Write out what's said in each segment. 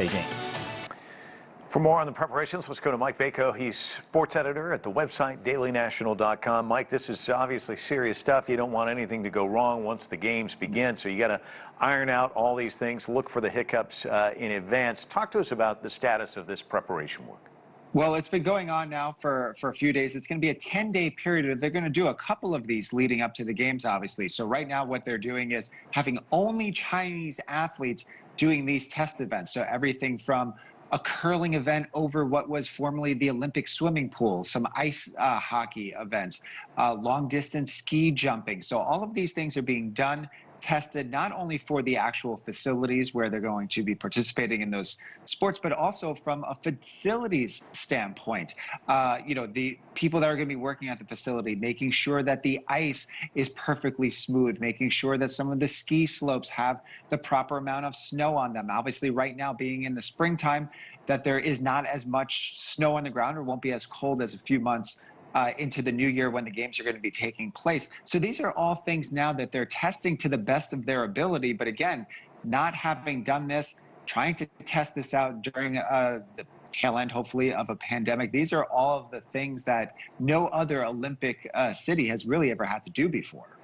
Beijing. For more on the preparations, let's go to Mike Bako. He's sports editor at the website dailynational.com. Mike, this is obviously serious stuff. You don't want anything to go wrong once the games begin, so you got to iron out all these things, look for the hiccups in advance. Talk to us about the status of this preparation work. Well, it's been going on now for a few days. It's going to be a 10-day period. They're going to do a couple of these leading up to the games, obviously. So right now what they're doing is having only Chinese athletes doing these test events. So everything from a curling event over what was formerly the Olympic swimming pool, some ice hockey events, long distance ski jumping. So all of these things are being done, tested not only for the actual facilities where they're going to be participating in those sports, but also from a facilities standpoint. The people that are going to be working at the facility, making sure that the ice is perfectly smooth, making sure that some of the ski slopes have the proper amount of snow on them. Obviously, right now, being in the springtime, that there is not as much snow on the ground or won't be as cold as a few months into the new year when the games are going to be taking place. So these are all things now that they're testing to the best of their ability. But again, not having done this, trying to test this out during the tail end, hopefully, of a pandemic. These are all of the things that no other Olympic city has really ever had to do before.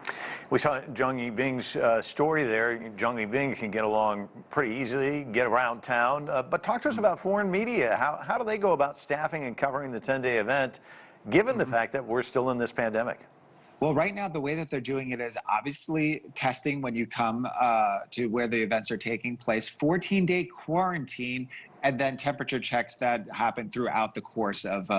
We saw Zhang Yibing's story there. Zhang Yibing can get along pretty easily, get around town. But talk to us about foreign media. How do they go about staffing and covering the 10-day event, given the fact that we're still in this pandemic? Well, right now, the way that they're doing it is obviously testing when you come to where the events are taking place, 14-day quarantine, and then temperature checks that happen throughout the course of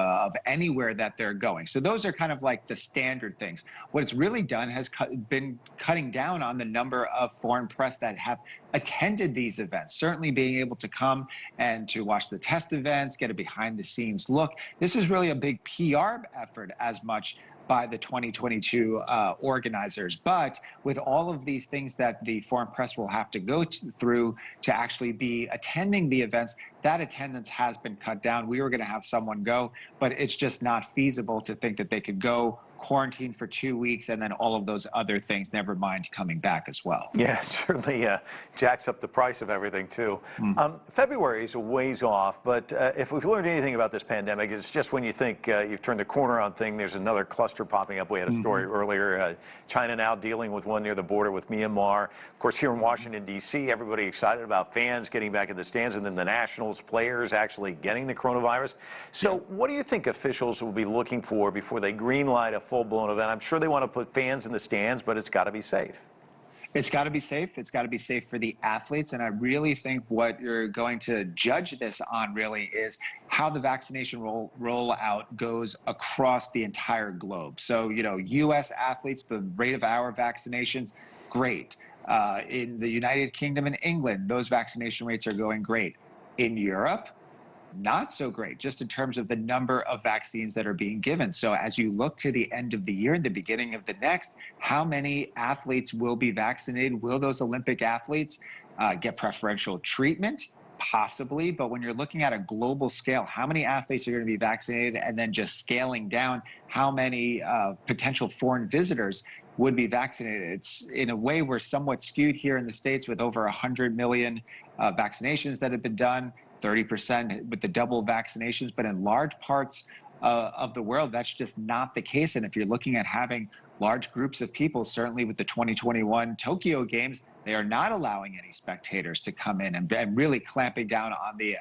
anywhere that they're going. So those are kind of like the standard things. What it's really done has been cutting down on the number of foreign press that have attended these events, certainly being able to come and to watch the test events, get a behind-the-scenes look. This is really a big PR effort as much by the 2022 organizers. But with all of these things that the foreign press will have to go through to actually be attending the events, that attendance has been cut down. We were going to have someone go, but it's just not feasible to think that they could go quarantine for 2 weeks and then all of those other things, never mind coming back as well. Yeah, it certainly jacks up the price of everything too. February is a ways off, but if we've learned anything about this pandemic, it's just when you think you've turned the corner on things, there's another cluster popping up. We had a story earlier, China now dealing with one near the border with Myanmar. Of course, here in Washington, D.C., everybody excited about fans getting back in the stands, and then the Nationals players actually getting the coronavirus. So what do you think officials will be looking for before they greenlight a full-blown event? I'm sure they want to put fans in the stands, but it's got to be safe. It's got to be safe. It's got to be safe for the athletes. And I really think what you're going to judge this on really is how the vaccination rollout goes across the entire globe. So, U.S. athletes, the rate of our vaccinations, great. In the United Kingdom and England, those vaccination rates are going great. In Europe, not so great, just in terms of the number of vaccines that are being given. So as you look to the end of the year and the beginning of the next, how many athletes will be vaccinated? Will those Olympic athletes get preferential treatment? Possibly, but when you're looking at a global scale, how many athletes are going to be vaccinated, and then just scaling down how many potential foreign visitors would be vaccinated? It's, in a way, we're somewhat skewed here in the States with over 100 million vaccinations that have been done, 30% with the double vaccinations, but in large parts of the world, that's just not the case. And if you're looking at having large groups of people, certainly with the 2021 Tokyo Games, they are not allowing any spectators to come in and really clamping down on the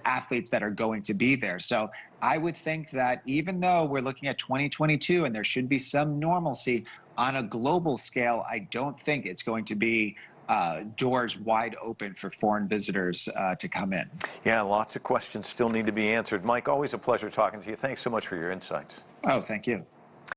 athletes that are going to be there. So I would think that even though we're looking at 2022 and there should be some normalcy on a global scale, I don't think it's going to be doors wide open for foreign visitors to come in. Yeah, lots of questions still need to be answered. Mike, always a pleasure talking to you. Thanks so much for your insights. Oh, thank you.